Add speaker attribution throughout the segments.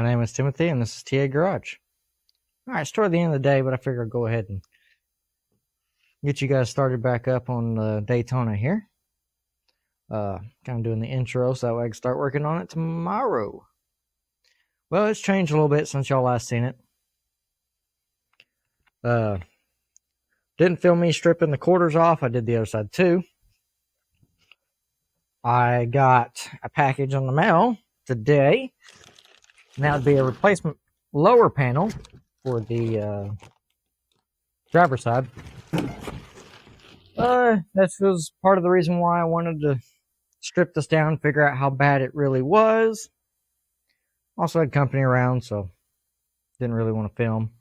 Speaker 1: My name is Timothy, and this is TA Garage. Alright, it's toward the end of the day, but I figured I'd go ahead and get you guys started back up on the Daytona here. Kind of doing the intro so that way I can start working on it tomorrow. Well, it's changed a little bit since y'all last seen it. Didn't film me stripping the quarters off. I did the other side too. I got a package on the mail today. And that would be a replacement lower panel for the driver's side. That was part of the reason why I wanted to strip this down, figure out how bad it really was. Also had company around, so didn't really want to film.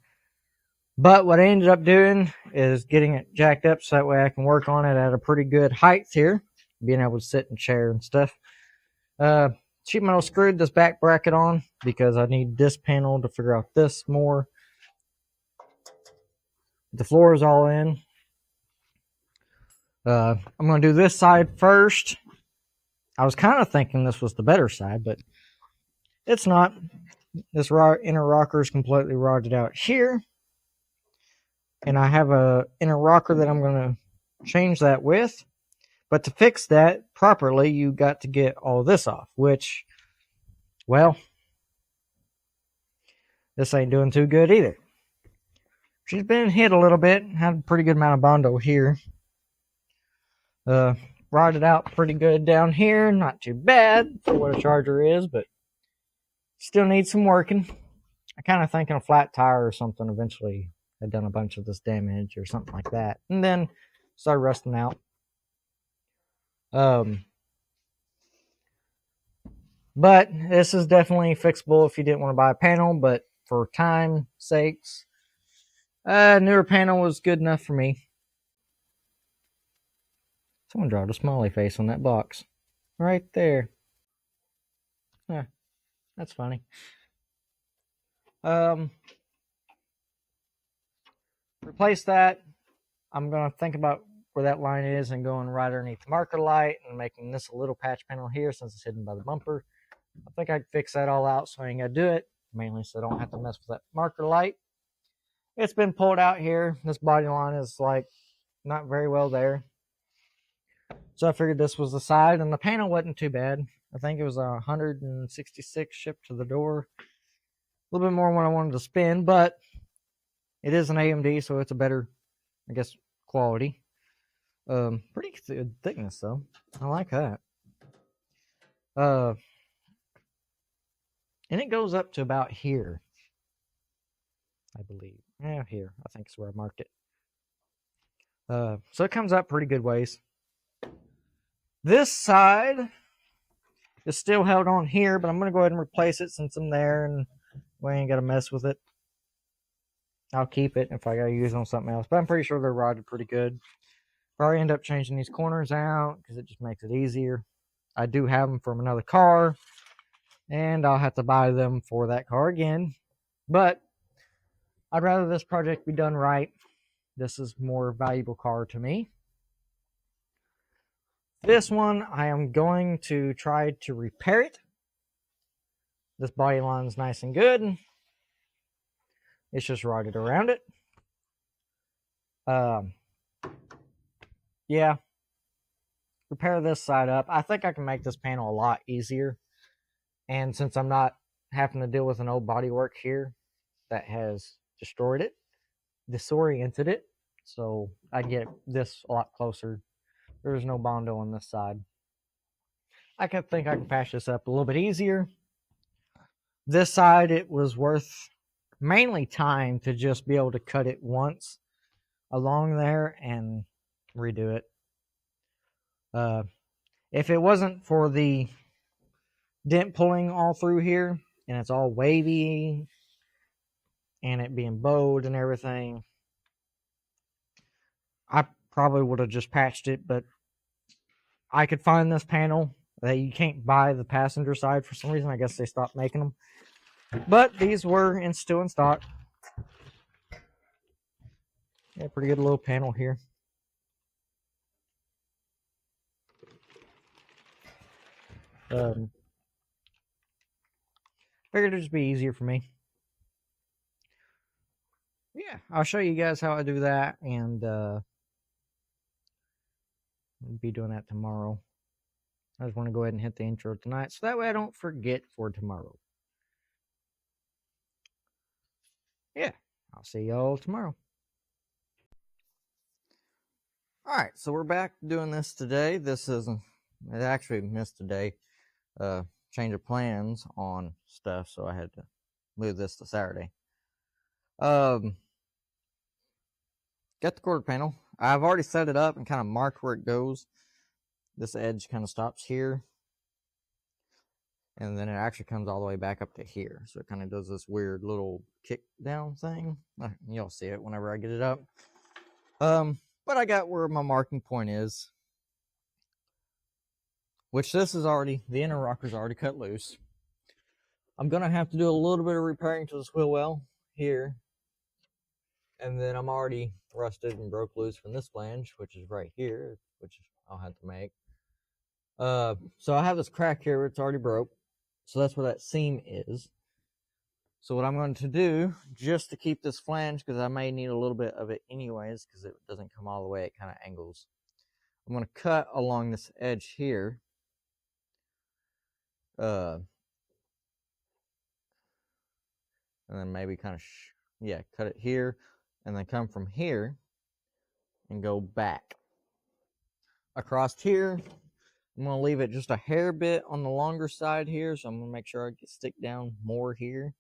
Speaker 1: But what I ended up doing is getting it jacked up so that way I can work on it at a pretty good height here, being able to sit in a chair and stuff. Sheet metal screwed this back bracket on because I need this panel to figure out this more. The floor is all in. I'm going to do this side first. I was kind of thinking this was the better side, but it's not. This inner rocker is completely rotted out here. And I have a inner rocker that I'm going to change that with. But to fix that properly, you got to get all this off, which, well, this ain't doing too good either. She's been hit a little bit, had a pretty good amount of Bondo here. Rotted out pretty good down here, not too bad for what a Charger is, but still needs some working. I kind of thinking a flat tire or something eventually had done a bunch of this damage or something like that, and then started rusting out. But this is definitely fixable if you didn't want to buy a panel, but for time sakes, newer panel was good enough for me. Someone drawed a smiley face on that box. Right there. Yeah, that's funny. Replace that. I'm going to think about where that line is and going right underneath the marker light and making this a little patch panel here since it's hidden by the bumper. I think I can fix that all out so I ain't got to do it, mainly so I don't have to mess with that marker light. It's been pulled out here. This body line is like not very well there. So I figured this was the side, and the panel wasn't too bad. I think it was 166 shipped to the door. A little bit more than what I wanted to spend, but it is an AMD, so it's a better, I guess, quality. Pretty good thickness, though. I like that. And it goes up to about here, I believe. Yeah, here. I think is where I marked it. So it comes up pretty good ways. This side is still held on here, but I'm going to go ahead and replace it since I'm there and we ain't got to mess with it. I'll keep it if I got to use it on something else, but I'm pretty sure they're rotted pretty good. Probably end up changing these corners out because it just makes it easier. I do have them from another car, and I'll have to buy them for that car again. But I'd rather this project be done right. This is more valuable car to me. This one, I am going to try to repair it. This body line is nice and good. It's just rotted around it. Yeah. Repair this side up. I think I can make this panel a lot easier. And since I'm not having to deal with an old bodywork here that has destroyed it, disoriented it, so I get this a lot closer. There's no Bondo on this side. I think I can patch this up a little bit easier. This side, it was worth mainly time to just be able to cut it once along there and redo it. If it wasn't for the dent pulling all through here and it's all wavy and it being bowed and everything, I probably would have just patched it, but I could find this panel that you can't buy the passenger side for some reason. I guess they stopped making them. But these were still in stock. Yeah, pretty good little panel here. Figured it'd just be easier for me. Yeah, I'll show you guys how I do that, and I'll be doing that tomorrow. I just want to go ahead and hit the intro tonight, so that way I don't forget for tomorrow. Yeah, I'll see y'all tomorrow. Alright, so we're back doing this today. I actually missed a day. Change of plans on stuff, so I had to move this to Saturday. Got the quarter panel. I've already set it up and kind of marked where it goes. This edge kind of stops here, and then it actually comes all the way back up to here. So it kind of does this weird little kick down thing. You'll see it whenever I get it up. But I got where my marking point is, which this is already, the inner rocker's already cut loose. I'm going to have to do a little bit of repairing to this wheel well here. And then I'm already rusted and broke loose from this flange, which is right here, which I'll have to make. So I have this crack here where it's already broke. So that's where that seam is. So what I'm going to do, just to keep this flange, because I may need a little bit of it anyways, because it doesn't come all the way, it kind of angles. I'm going to cut along this edge here. And then maybe kind of, cut it here, and then come from here and go back. Across here, I'm going to leave it just a hair bit on the longer side here, so I'm going to make sure I stick down more here.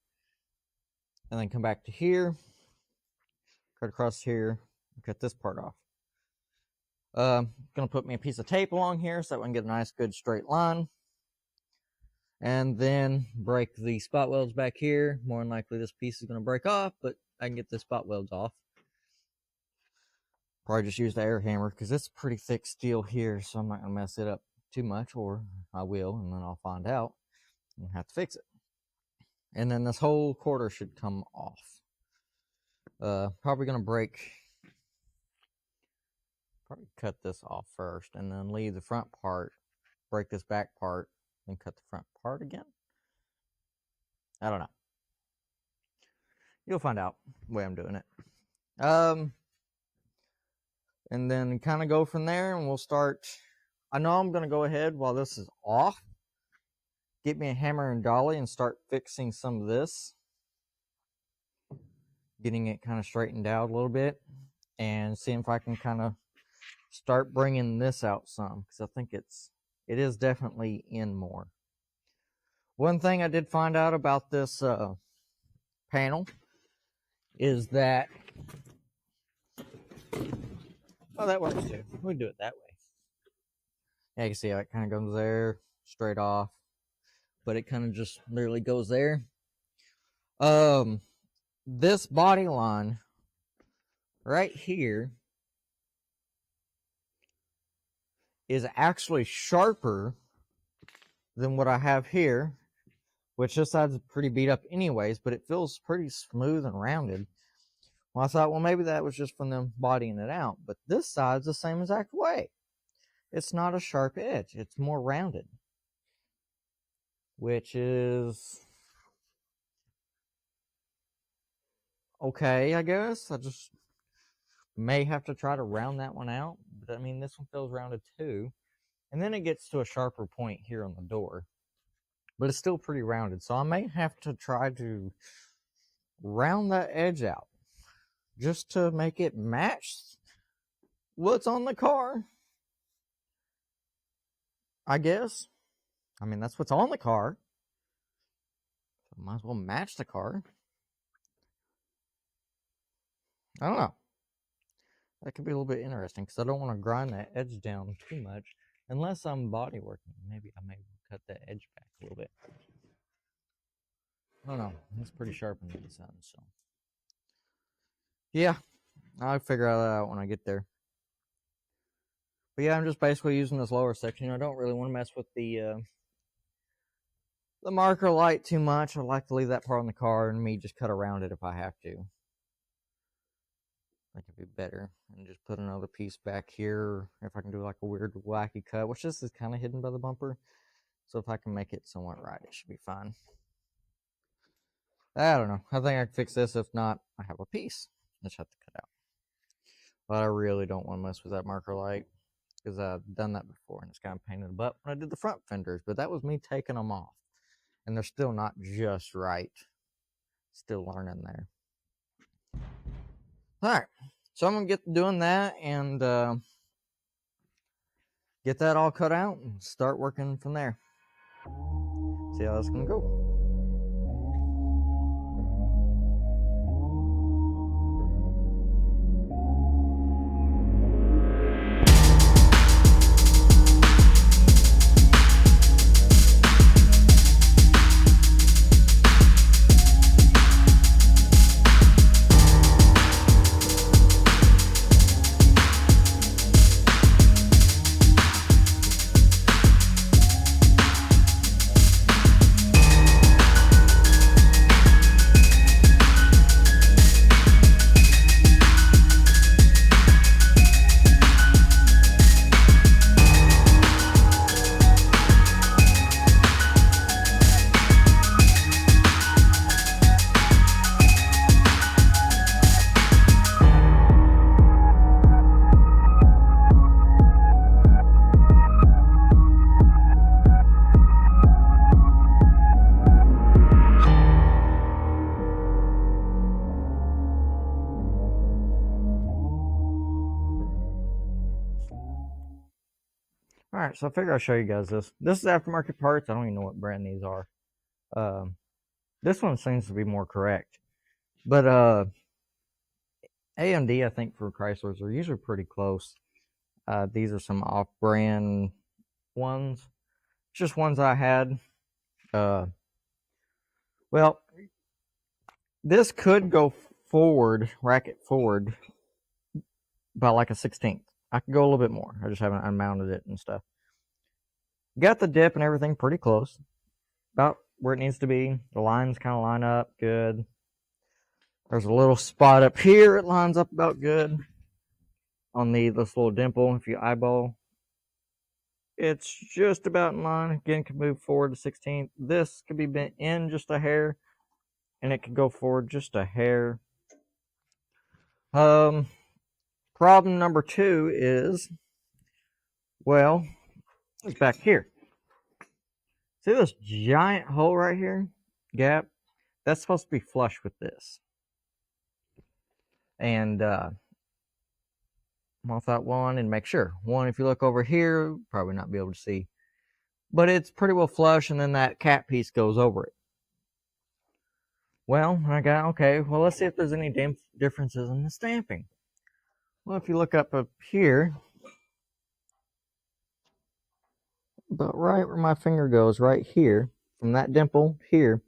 Speaker 1: And then come back to here, cut across here, cut this part off. Going to put me a piece of tape along here so that we can get a nice good straight line. And then break the spot welds back here. More than likely this piece is going to break off, but I can get the spot welds off. Probably just use the air hammer because it's pretty thick steel here, so I'm not going to mess it up too much, or I will, and then I'll find out and have to fix it. And then this whole quarter should come off. Probably going to cut this off first, and then leave the front part, break this back part, and cut the front part again. I don't know. You'll find out the way I'm doing it. And then kind of go from there, and we'll start. I know I'm going to go ahead while this is off, get me a hammer and dolly and start fixing some of this, getting it kind of straightened out a little bit, and seeing if I can kind of start bringing this out some, because I think it is definitely in more. One thing I did find out about this panel is that, oh, that works too. We do it that way. Yeah, you can see how it kind of goes there, straight off, but it kind of just literally goes there. This body line right here is actually sharper than what I have here, which this side's pretty beat up anyways, but it feels pretty smooth and rounded. Well, I thought, well, maybe that was just from them bodying it out, but this side's the same exact way. It's not a sharp edge. It's more rounded, which is okay, I guess. I just may have to try to round that one out, but I mean, this one feels rounded too. And then it gets to a sharper point here on the door, but it's still pretty rounded. So I may have to try to round that edge out just to make it match what's on the car, I guess. I mean, that's what's on the car. So might as well match the car. I don't know. That could be a little bit interesting because I don't want to grind that edge down too much unless I'm body working. Maybe I may cut that edge back a little bit. I don't know. It's pretty sharp on the inside, so yeah, I'll figure that out when I get there. But yeah, I'm just basically using this lower section. I don't really want to mess with the marker light too much. I like to leave that part on the car and me just cut around it if I have to. I think it'd be better. And just put another piece back here. If I can do like a weird wacky cut, which this is kind of hidden by the bumper. So if I can make it somewhat right, it should be fine. I don't know. I think I can fix this. If not, I have a piece. I just have to cut out. But I really don't want to mess with that marker light because I've done that before and it's kind of pain in the butt when I did the front fenders. But that was me taking them off. And they're still not just right. Still learning there. All right. So I'm going to get doing that and get that all cut out and start working from there. See how that's going to go. All right, so I figure I'll show you guys this. This is aftermarket parts. I don't even know what brand these are. This one seems to be more correct. But AMD, I think, for Chryslers are usually pretty close. These are some off-brand ones. Just ones I had. Well, this could go forward, racket forward, by like a 16th. I could go a little bit more. I just haven't unmounted it and stuff. Got the dip and everything pretty close. About where it needs to be. The lines kind of line up good. There's a little spot up here. It lines up about good. On this little dimple, if you eyeball, it's just about in line. Again, can move forward to 16th. This could be bent in just a hair, and it could go forward just a hair. Problem number 2 is, well, it's back here. See this giant hole right here? Gap? That's supposed to be flush with this. And I'm off that one and make sure. One, if you look over here, probably not be able to see. But it's pretty well flush, and then that cap piece goes over it. Well, okay, well, let's see if there's any differences in the stamping. Well, if you look up here, about right where my finger goes, right here, from that dimple here,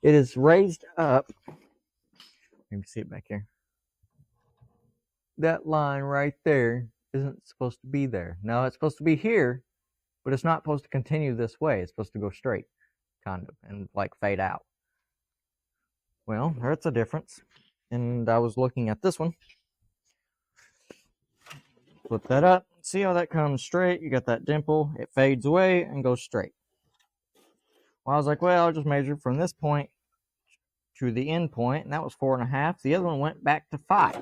Speaker 1: it is raised up. Maybe see it back here. That line right there isn't supposed to be there. Now, it's supposed to be here, but it's not supposed to continue this way. It's supposed to go straight, kind of, and like fade out. Well, that's a difference. And I was looking at this one. Flip that up. See how that comes straight? You got that dimple. It fades away and goes straight. Well, I was like, well, I'll just measure from this point to the end point, and that was 4.5. The other one went back to 5.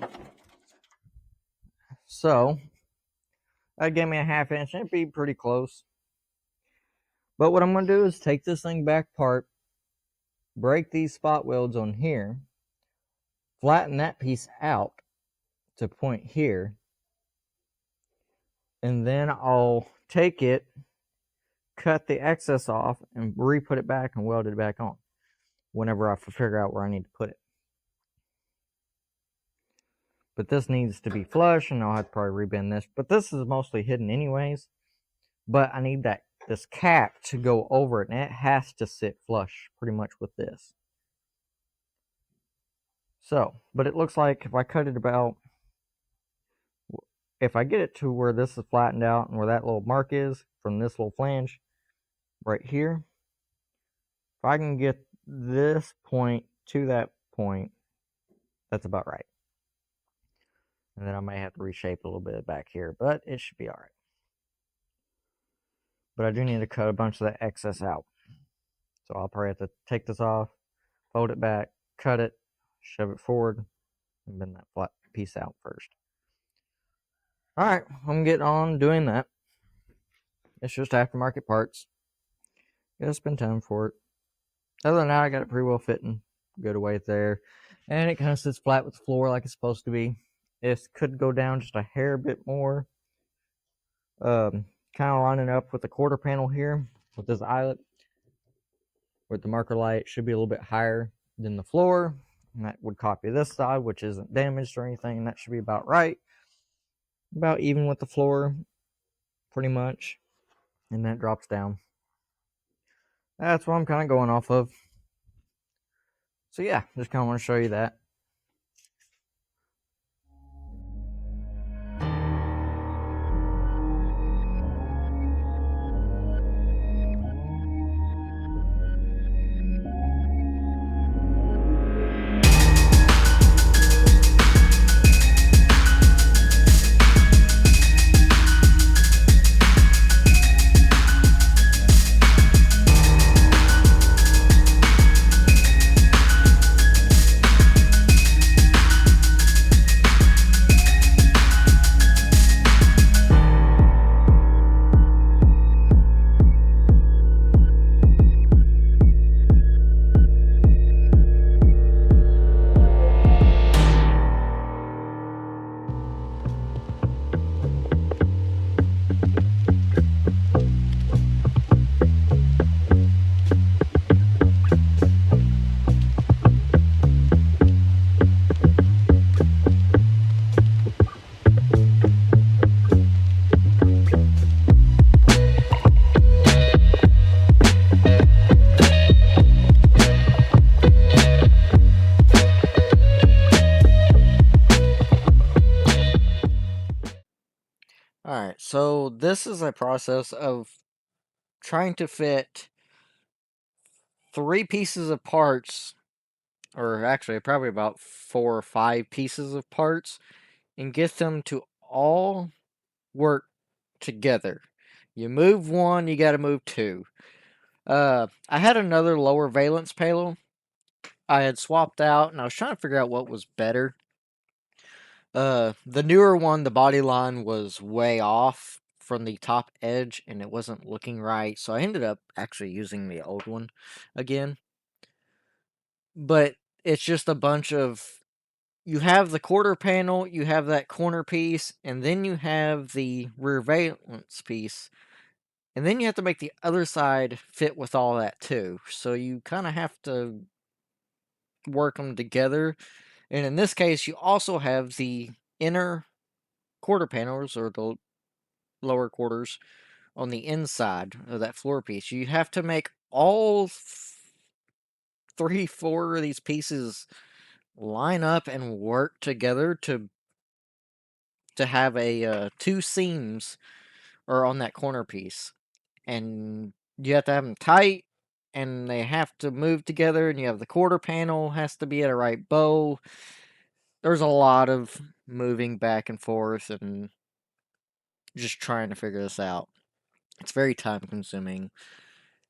Speaker 1: So that gave me a 1/2 inch, and it'd be pretty close. But what I'm going to do is take this thing back apart, break these spot welds on here, flatten that piece out to point here, and then I'll take it, cut the excess off, and re-put it back and weld it back on whenever I figure out where I need to put it. But this needs to be flush, and I'll have to probably rebend this. But this is mostly hidden anyways. But I need this cap to go over it, and it has to sit flush pretty much with this. So, but it looks like if I cut it about, if I get it to where this is flattened out and where that little mark is from this little flange right here, if I can get this point to that point, that's about right. And then I may have to reshape a little bit back here, but it should be all right. But I do need to cut a bunch of that excess out. So I'll probably have to take this off, fold it back, cut it, shove it forward, and bend that flat piece out first. Alright, I'm getting on doing that. It's just aftermarket parts. Gotta spend time for it. Other than that, I got it pretty well fitting. Good away there. And it kind of sits flat with the floor like it's supposed to be. It could go down just a hair bit more. Kind of lining up with the quarter panel here with this eyelet. With the marker light, should be a little bit higher than the floor. And that would copy this side, which isn't damaged or anything. And that should be about right. About even with the floor, pretty much. And that drops down. That's what I'm kind of going off of. So yeah, just kind of want to show you that. Alright, so this is a process of trying to fit 3 pieces of parts, or actually probably about 4 or 5 pieces of parts, and get them to all work together. You move one, you gotta move 2. I had another lower valence panel I had swapped out, and I was trying to figure out what was better. The newer one, the body line was way off from the top edge, and it wasn't looking right, so I ended up actually using the old one again. But it's just a bunch of, you have the quarter panel, you have that corner piece, and then you have the rear valence piece, and then you have to make the other side fit with all that too. So you kind of have to work them together. And in this case, you also have the inner quarter panels, or the lower quarters, on the inside of that floor piece. You have to make all 3, 4 of these pieces line up and work together to have a 2 seams or on that corner piece. And you have to have them tight, and they have to move together, and you have the quarter panel has to be at a right bow. There's a lot of moving back and forth and just trying to figure this out. It's very time consuming.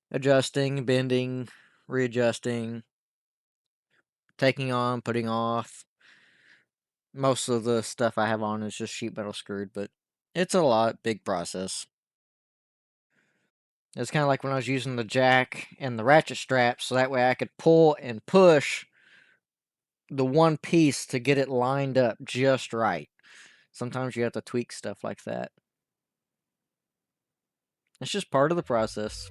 Speaker 1: Adjusting, bending, readjusting, taking on, putting off. Most of the stuff I have on is just sheet metal screwed, but it's a big process. It's kind of like when I was using the jack and the ratchet straps, so that way I could pull and push the one piece to get it lined up just right. Sometimes you have to tweak stuff like that. It's just part of the process.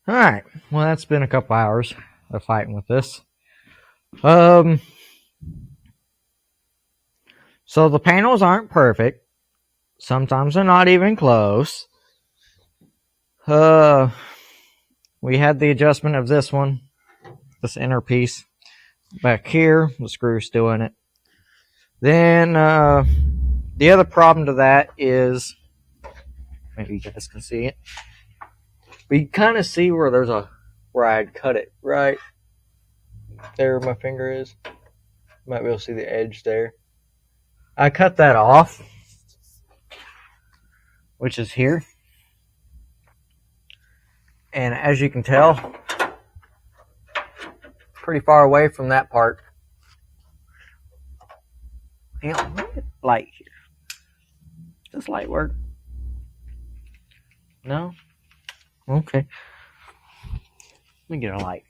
Speaker 1: Alright, well that's been a couple hours of fighting with this. So the panels aren't perfect. Sometimes they're not even close. We had the adjustment of this one, this inner piece. Back here, the screw's still in it. Then, the other problem to that is, maybe you guys can see it. But you kind of see where where I had cut it right there where my finger is. You might be able to see the edge there. I cut that off, which is here. And as you can tell, pretty far away from that part. Hang on, let me get light here. Does light work? No? Okay. Let me get a light.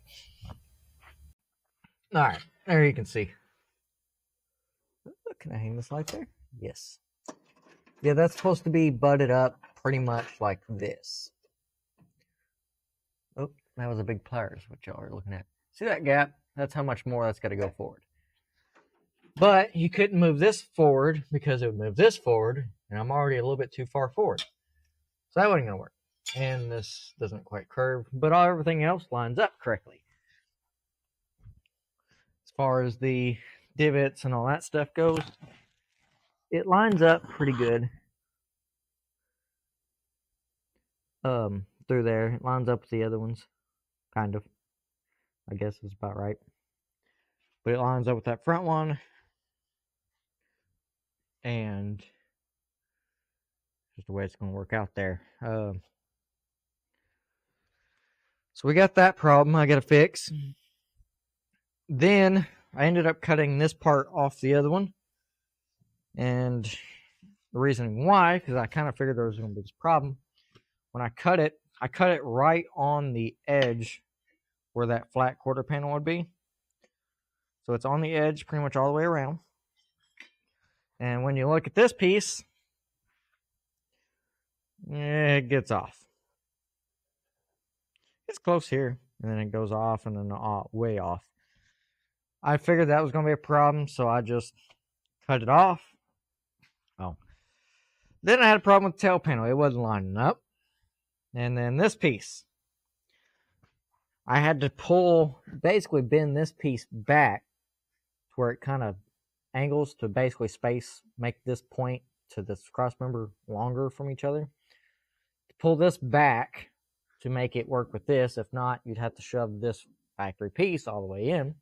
Speaker 1: Alright, there you can see. Can I hang this light there? Yes. Yeah, that's supposed to be butted up pretty much like this. Oh, that was a big pliers, what y'all are looking at. See that gap? That's how much more that's got to go forward. But you couldn't move this forward because it would move this forward, and I'm already a little bit too far forward. So that wasn't going to work. And this doesn't quite curve, but everything else lines up correctly. As far as the divots and all that stuff goes, it lines up pretty good. Through there, it lines up with the other ones, kind of. I guess is about right. But it lines up with that front one, and just the way it's going to work out there. So we got that problem I got to fix. Then I ended up cutting this part off the other one, and the reason why, because I kind of figured there was going to be this problem. When I cut it right on the edge where that flat quarter panel would be. So it's on the edge pretty much all the way around. And when you look at this piece, it gets off. It's close here, and then it goes off, and then way off. I figured that was going to be a problem, so I just cut it off. Oh. Then I had a problem with the tail panel. It wasn't lining up. And then this piece. I had to basically bend this piece back to where it kind of angles to basically make this point to this cross member longer from each other. To pull this back to make it work with this. If not, you'd have to shove this factory piece all the way in.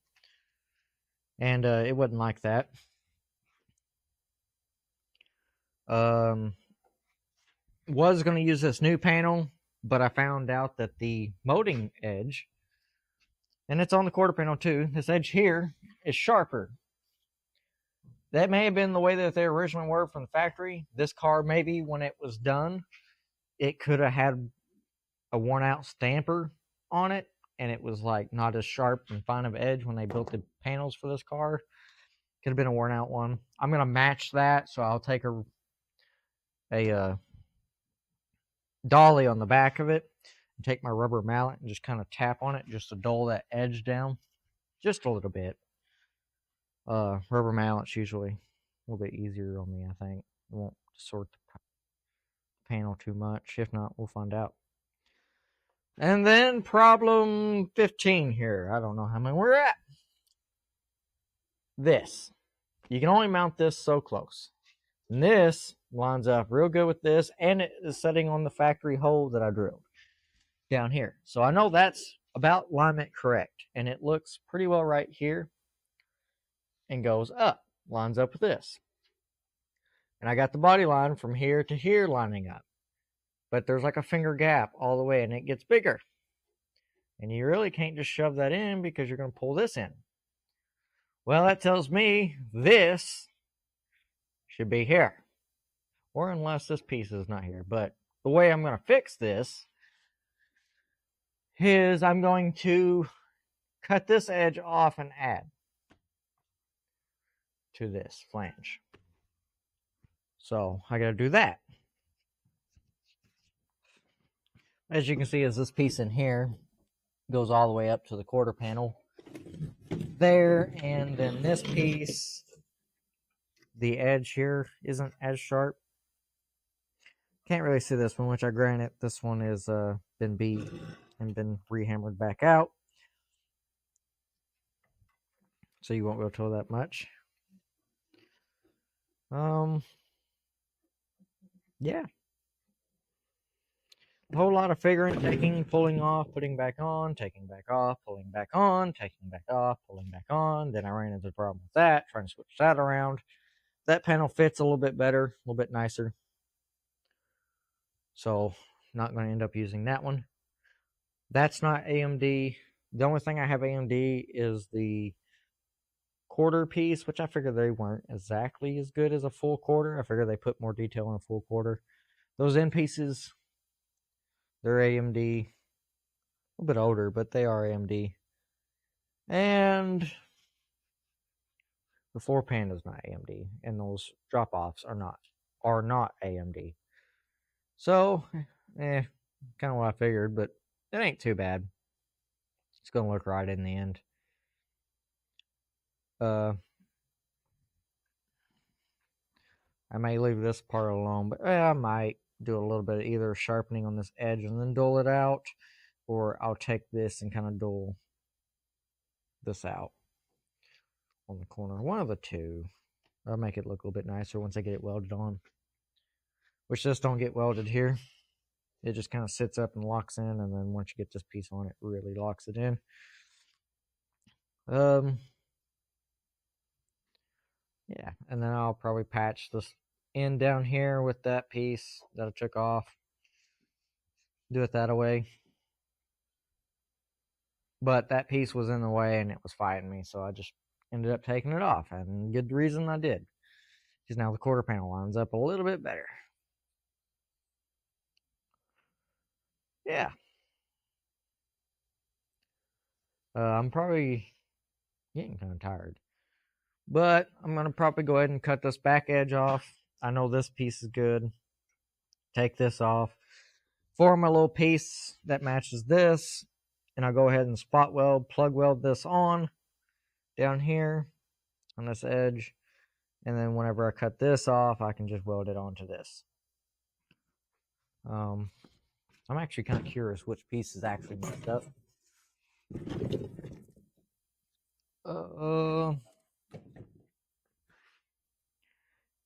Speaker 1: And it wasn't like that. Was going to use this new panel, but I found out that the molding edge, and it's on the quarter panel too, this edge here is sharper. That may have been the way that they originally were from the factory. This car, maybe when it was done, it could have had a worn out stamper on it, and it was like not as sharp and fine of edge when they built the panels for this car. Could have been a worn out one. I'm going to match that, so I'll take a dolly on the back of it and take my rubber mallet and just kind of tap on it just to dull that edge down just a little bit. Rubber mallets usually a little bit easier on me, I think. It won't distort the panel too much. If not, we'll find out. And then problem 15 here. I don't know how many we're at. This. You can only mount this so close. And this lines up real good with this, and it is setting on the factory hole that I drilled down here. So I know that's about alignment correct, and it looks pretty well right here and goes up, lines up with this. And I got the body line from here to here lining up, but there's like a finger gap all the way, and it gets bigger. And you really can't just shove that in because you're going to pull this in. Well, that tells me this should be here. Or unless this piece is not here. But the way I'm going to fix this is I'm going to cut this edge off and add to this flange. So I got to do that. As you can see, is this piece in here. goes all the way up to the quarter panel there, and then this piece, the edge here isn't as sharp. Can't really see this one, which I granted this one is been beat and been rehammered back out, so you won't be able to tell that much. Yeah, a whole lot of figuring, taking, pulling off, putting back on, taking back off, pulling back on, taking back off, pulling back on. Then I ran into the problem with that, trying to switch that around. That panel fits a little bit better, a little bit nicer. So not going to end up using that one. That's not AMD. The only thing I have AMD is the quarter piece, which I figured they weren't exactly as good as a full quarter. I figured they put more detail in a full quarter. Those end pieces, they're AMD. A little bit older, but they are AMD. And the floor pan is not AMD, and those drop-offs are not AMD. So, kind of what I figured, but it ain't too bad. It's gonna look right in the end. I may leave this part alone, but I might do a little bit of either sharpening on this edge and then dull it out, or I'll take this and kind of dull this out on the corner. One of the two. I'll make it look a little bit nicer once I get it welded on. Which just don't get welded here. It just kind of sits up and locks in, and then once you get this piece on, it really locks it in. Yeah, and then I'll probably patch this end down here with that piece that I took off. Do it that way. But that piece was in the way and it was fighting me, so I just ended up taking it off, and good reason I did. Because now the quarter panel lines up a little bit better. Yeah. I'm probably getting kind of tired. But I'm going to probably go ahead and cut this back edge off. I know this piece is good. Take this off. Form a little piece that matches this. And I'll go ahead and spot weld, plug weld this on down here on this edge. And then whenever I cut this off, I can just weld it onto this. I'm actually kind of curious which piece is actually messed up.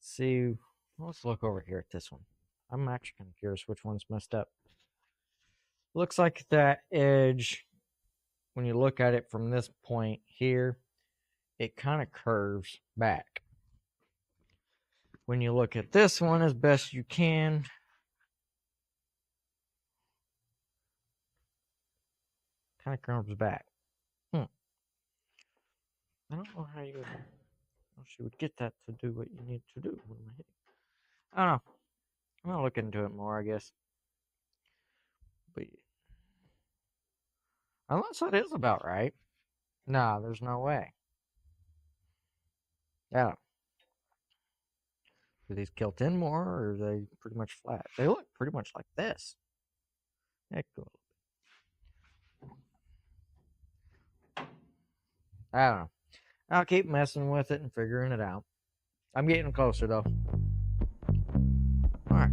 Speaker 1: See, let's look over here at this one. I'm actually kind of curious which one's messed up. Looks like that edge, when you look at it from this point here, it kind of curves back. When you look at this one as best you can, kind of curves back. I don't know how you would get that to do what you need to do. What am I hitting? I don't know. I'm gonna look into it more, I guess. But unless that is about right. Nah, there's no way. Yeah. Do these kilt in more, or are they pretty much flat? They look pretty much like this. Heck, cool. I don't know. I'll keep messing with it and figuring it out. I'm getting closer, though. All right.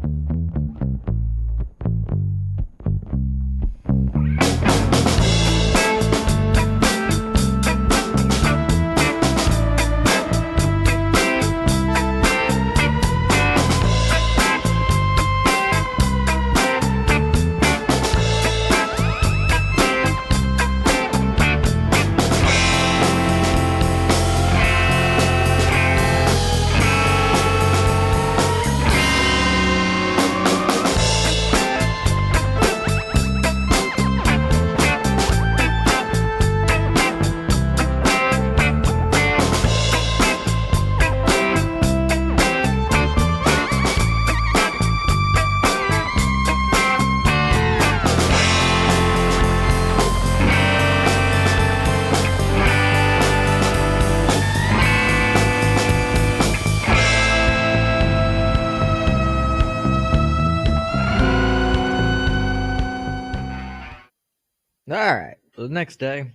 Speaker 1: All right, the next day,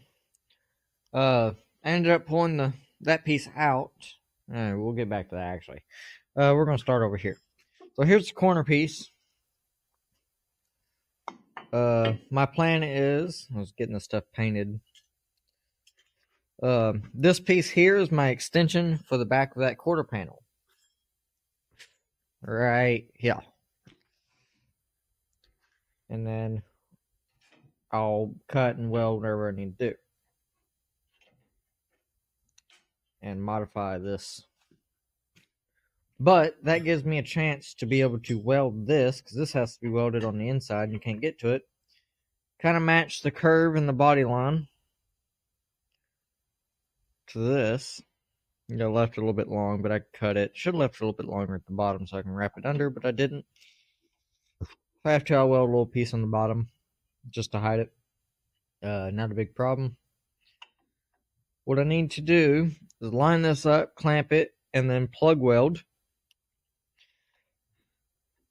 Speaker 1: I ended up pulling that piece out. We'll get back to that actually. We're going to start over here. So here's the corner piece. My plan is, I was getting the stuff painted. This piece here is my extension for the back of that quarter panel. Right here. And then I'll cut and weld whatever I need to do. And modify this. But that gives me a chance to be able to weld this, because this has to be welded on the inside and you can't get to it. Kind of match the curve in the body line to this. You know, left it a little bit long, but I cut it. Should have left it a little bit longer at the bottom so I can wrap it under, but I didn't. If I have to, I'll weld a little piece on the bottom just to hide it. Not a big problem. What I need to do is line this up, clamp it, and then plug weld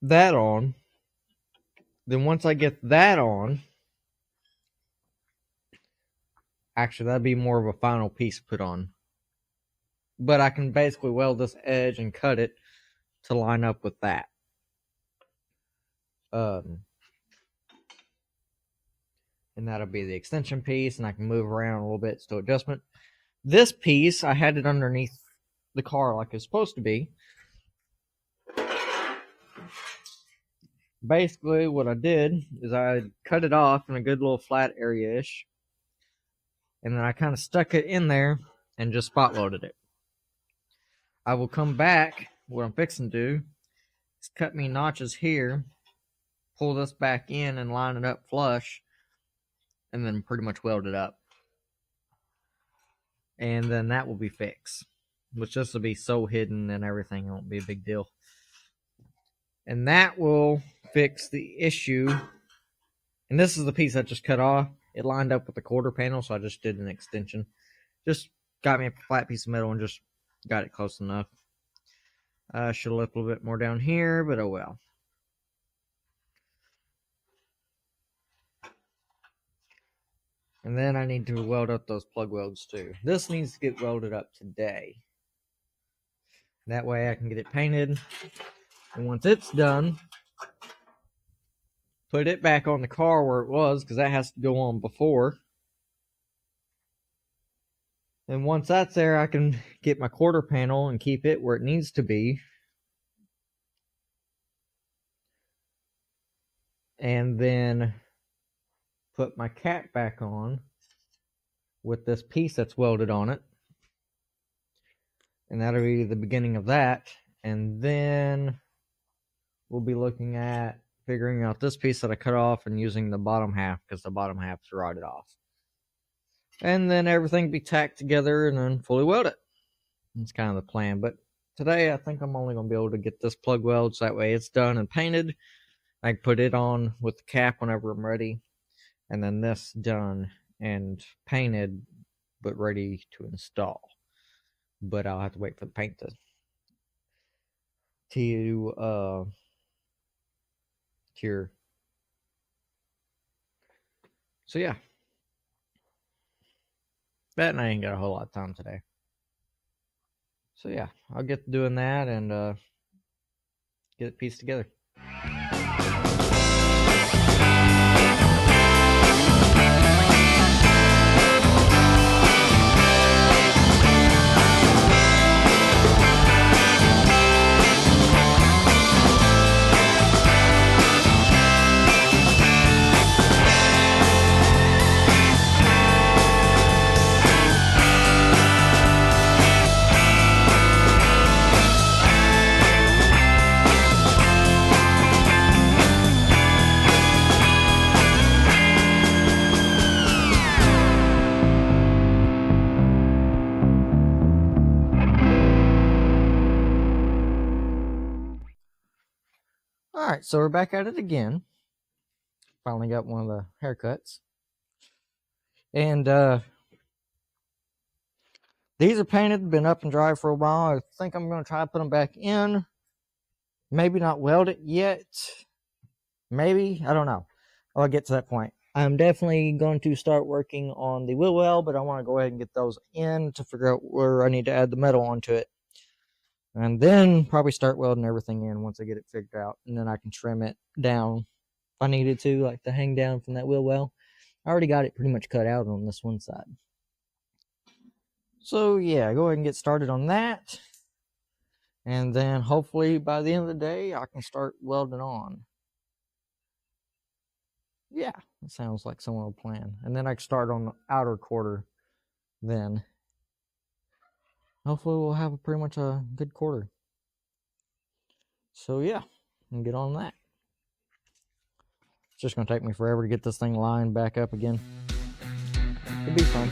Speaker 1: that on. Then once I get that on, actually that'd be more of a final piece put on. But I can basically weld this edge and cut it to line up with that. And that'll be the extension piece, and I can move around a little bit, still adjustment. This piece, I had it underneath the car like it's supposed to be. Basically, what I did is I cut it off in a good little flat area-ish, and then I kind of stuck it in there and just spot loaded it. I will come back, what I'm fixing to do is cut me notches here, pull this back in and line it up flush, and then pretty much weld it up. And then that will be fixed. Which just will be so hidden and everything, it won't be a big deal. And that will fix the issue. And this is the piece I just cut off. It lined up with the quarter panel, so I just did an extension. Just got me a flat piece of metal and just got it close enough. I should have left a little bit more down here, but oh well. And then I need to weld up those plug welds too. This needs to get welded up today. That way I can get it painted. And once it's done, put it back on the car where it was, because that has to go on before. And once that's there, I can get my quarter panel and keep it where it needs to be. And then put my cap back on with this piece that's welded on it. And that'll be the beginning of that. And then we'll be looking at figuring out this piece that I cut off and using the bottom half, because the bottom half's rotted off. And then everything be tacked together and then fully weld it. That's kind of the plan. But today I think I'm only going to be able to get this plug weld, so that way it's done and painted. I can put it on with the cap whenever I'm ready. And then this done and painted, but ready to install. But I'll have to wait for the paint to cure. So yeah. Bet and I ain't got a whole lot of time today. So yeah, I'll get to doing that and get it pieced together. Alright, so we're back at it again. Finally got one of the haircuts. And these are painted, been up and dry for a while. I think I'm going to try to put them back in. Maybe not weld it yet. Maybe, I don't know. I'll get to that point. I'm definitely going to start working on the wheel well, but I want to go ahead and get those in to figure out where I need to add the metal onto it. And then probably start welding everything in once I get it figured out. And then I can trim it down if I needed to, like the hang down from that wheel well. I already got it pretty much cut out on this one side. So yeah, go ahead and get started on that. And then hopefully by the end of the day, I can start welding on. Yeah, that sounds like somewhat of a plan. And then I can start on the outer quarter then. Hopefully we'll have pretty much a good quarter. So yeah, and get on that. It's just going to take me forever to get this thing lined back up again. It'll be fun.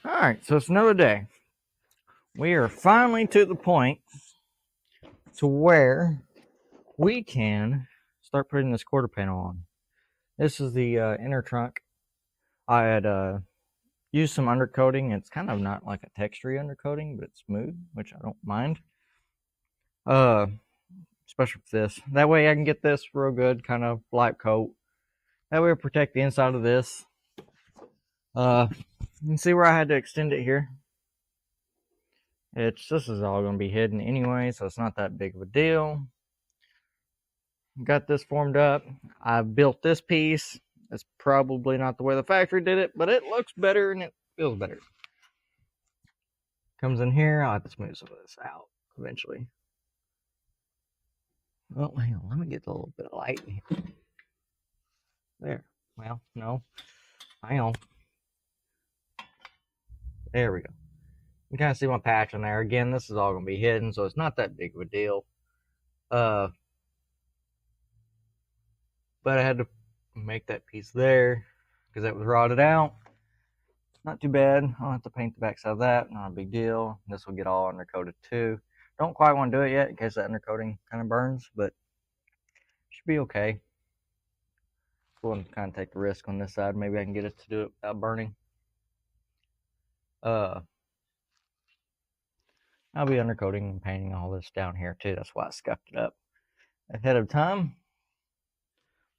Speaker 1: Alright, so it's another day. We are finally to the point to where we can start putting this quarter panel on. This is the inner trunk. I had used some undercoating. It's kind of not like a textury undercoating, but it's smooth, which I don't mind. Especially with this. That way I can get this real good, kind of light coat. That way it'll protect the inside of this. You can see where I had to extend it here. This is all going to be hidden anyway, so it's not that big of a deal. Got this formed up. I built this piece. It's probably not the way the factory did it, but it looks better and it feels better. Comes in here. I'll have to smooth some of this out eventually. Oh, hang on. Let me get a little bit of light in here. There. Well, no. Hang on. There we go. You can kind of see my patch in there. Again, this is all going to be hidden, so it's not that big of a deal. But I had to make that piece there because that was rotted out. Not too bad. I'll have to paint the backside of that. Not a big deal. This will get all undercoated too. Don't quite want to do it yet in case that undercoating kind of burns, but should be okay. Go and kind of take the risk on this side. Maybe I can get it to do it without burning. I'll be undercoating and painting all this down here too. That's why I scuffed it up ahead of time.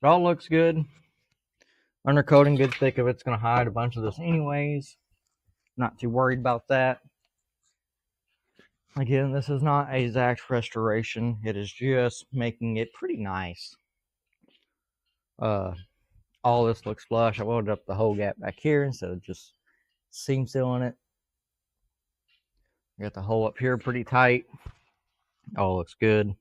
Speaker 1: It all looks good. Undercoating, good thick of it's going to hide a bunch of this anyways. Not too worried about that. Again, this is not a exact restoration. It is just making it pretty nice. All this looks flush. I welded up the whole gap back here instead of just seam sealing it. Got the hole up here pretty tight. All looks good.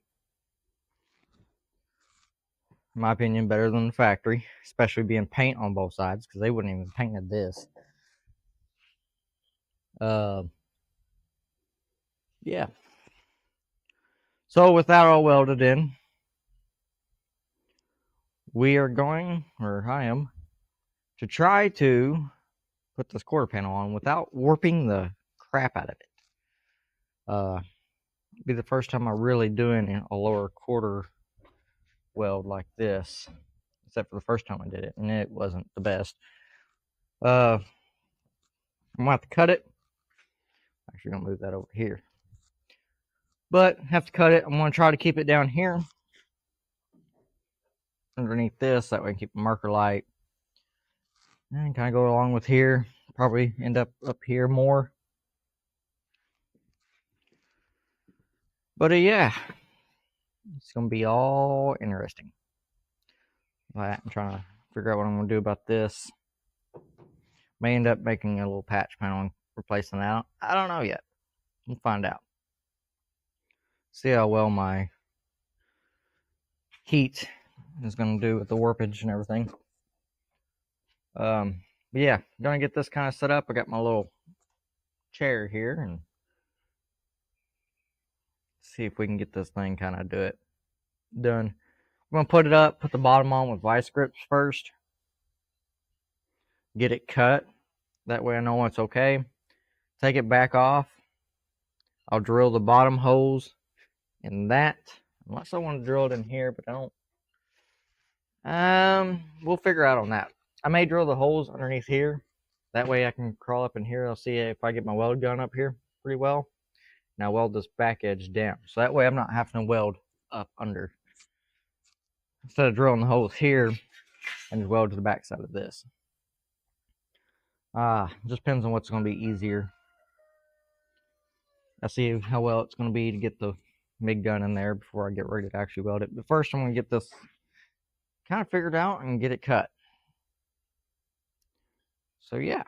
Speaker 1: In my opinion, better than the factory, especially being paint on both sides because they wouldn't even painted this. Yeah. So with that all welded in, we are going, or I am, to try to put this quarter panel on without warping the crap out of it. It'll be the first time I'm really doing a lower quarter weld like this, except for the first time I did it, and it wasn't the best. I'm gonna have to cut it. Actually, gonna move that over here, but have to cut it. I'm gonna try to keep it down here underneath this, that way I can keep the marker light and kind of go along with here. Probably end up here more, but yeah, it's gonna be all interesting. I'm trying to figure out what I'm gonna do about this. May end up making a little patch panel and replacing that. I don't know yet. We'll find out. See how well my heat is going to do with the warpage and everything. But yeah, gonna get this kind of set up. I got my little chair here and see if we can get this thing kind of done. I'm gonna put it up, put the bottom on with vice grips first, get it cut. That way I know it's okay. Take it back off. I'll drill the bottom holes in that, unless I want to drill it in here, but I don't. We'll figure out on that. I may drill the holes underneath here. That way I can crawl up in here. I'll see if I get my weld gun up here pretty well. Now weld this back edge down. So that way I'm not having to weld up under. Instead of drilling the holes here and just weld to the back side of this. Just depends on what's going to be easier. I'll see how well it's going to be to get the MIG gun in there before I get ready to actually weld it. But first I'm going to get this kind of figured out and get it cut. So yeah.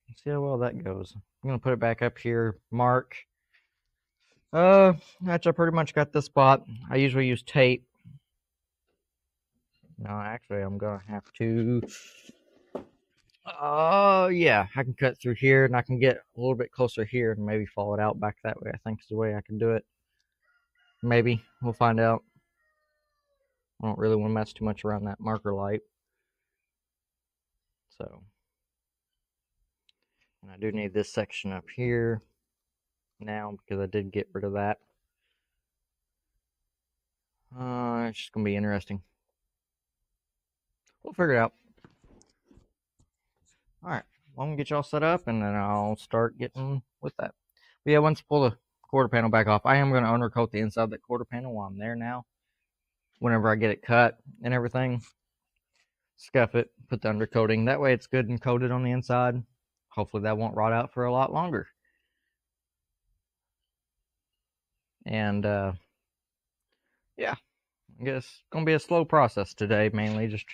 Speaker 1: Let's see how well that goes. I'm going to put it back up here, mark. Actually, I pretty much got this spot. I usually use tape. No, actually, I'm going to have to... yeah, I can cut through here, and I can get a little bit closer here and maybe fall it out back that way. I think is the way I can do it. Maybe. We'll find out. I don't really want to mess too much around that marker light. So... and I do need this section up here now because I did get rid of that. It's just going to be interesting. We'll figure it out. Alright, well, I'm going to get y'all set up and then I'll start getting with that. But yeah, once I pull the quarter panel back off, I am going to undercoat the inside of that quarter panel while I'm there now. Whenever I get it cut and everything, scuff it, put the undercoating. That way it's good and coated on the inside. hopefully that won't rot out for a lot longer. And yeah, I guess it's gonna be a slow process today, mainly just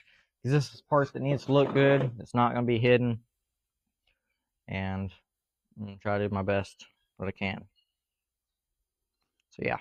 Speaker 1: because this is part that needs to look good. It's not gonna be hidden, and I'm gonna try to do my best that I can. So yeah.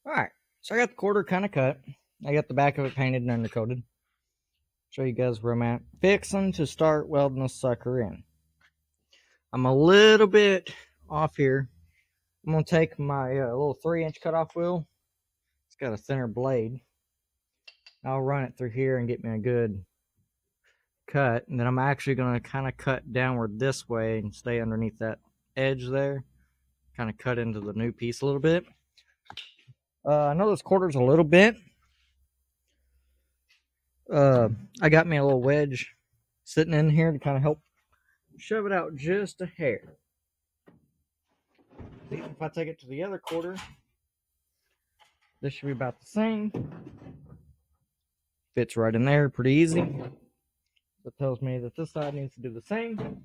Speaker 1: Alright, so I got the quarter kind of cut. I got the back of it painted and undercoated. Show you guys where I'm at. Fixing to start welding this sucker in. I'm a little bit off here. I'm going to take my little 3-inch cutoff wheel. It's got a thinner blade. I'll run it through here and get me a good cut. And then I'm actually going to kind of cut downward this way and stay underneath that edge there. Kind of cut into the new piece a little bit. I know this quarter's a little bent. I got me a little wedge sitting in here to kind of help shove it out just a hair. See, if I take it to the other quarter, this should be about the same. Fits right in there pretty easy. That tells me that this side needs to do the same.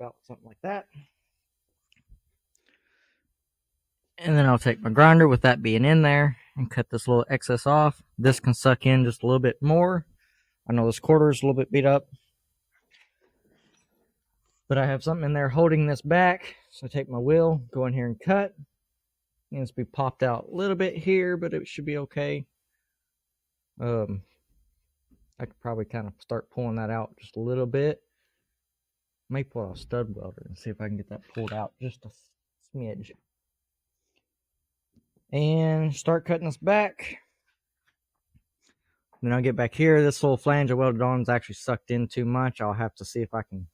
Speaker 1: About something like that. And then I'll take my grinder with that being in there and cut this little excess off. This can suck in just a little bit more. I know this quarter is a little bit beat up, but I have something in there holding this back. So I take my wheel, go in here and cut. It needs to be popped out a little bit here, but it should be okay. I could probably kind of start pulling that out just a little bit. May pull out a stud welder and see if I can get that pulled out just a smidge. And start cutting this back. Then I'll get back here. This little flange I welded on is actually sucked in too much. I'll have to see if I can,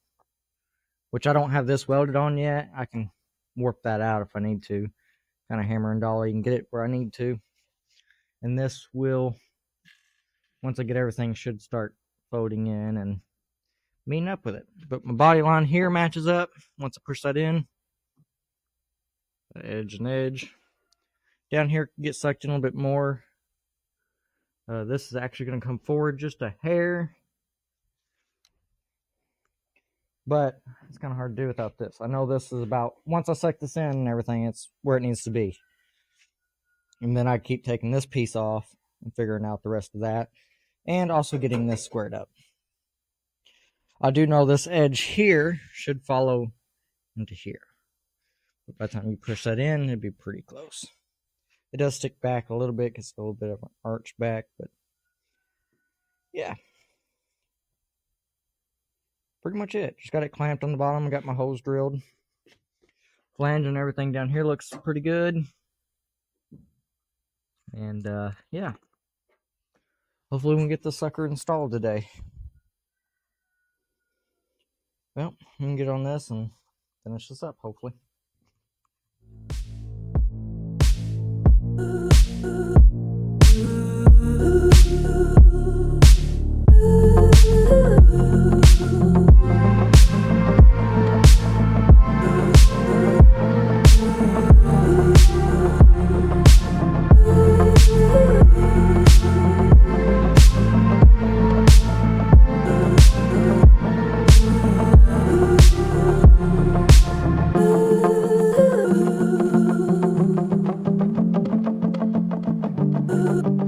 Speaker 1: which I don't have this welded on yet. I can warp that out if I need to. Kind of hammer and dolly and get it where I need to. And this will, once I get everything, should start folding in and meeting up with it. But my body line here matches up. Once I push that in, edge and edge. Down here gets sucked in a little bit more. This is actually going to come forward just a hair. But it's kind of hard to do without this. I know this is about, once I suck this in and everything, it's where it needs to be. And then I keep taking this piece off and figuring out the rest of that. And also getting this squared up. I do know this edge here should follow into here. But by the time you push that in, it'd be pretty close. It does stick back a little bit because it's a little bit of an arch back, but yeah. Pretty much it. Just got it clamped on the bottom. Got my holes drilled. Flange and everything down here looks pretty good. And yeah. Hopefully we can get this sucker installed today. Well, we can get on this and finish this up, hopefully.
Speaker 2: you.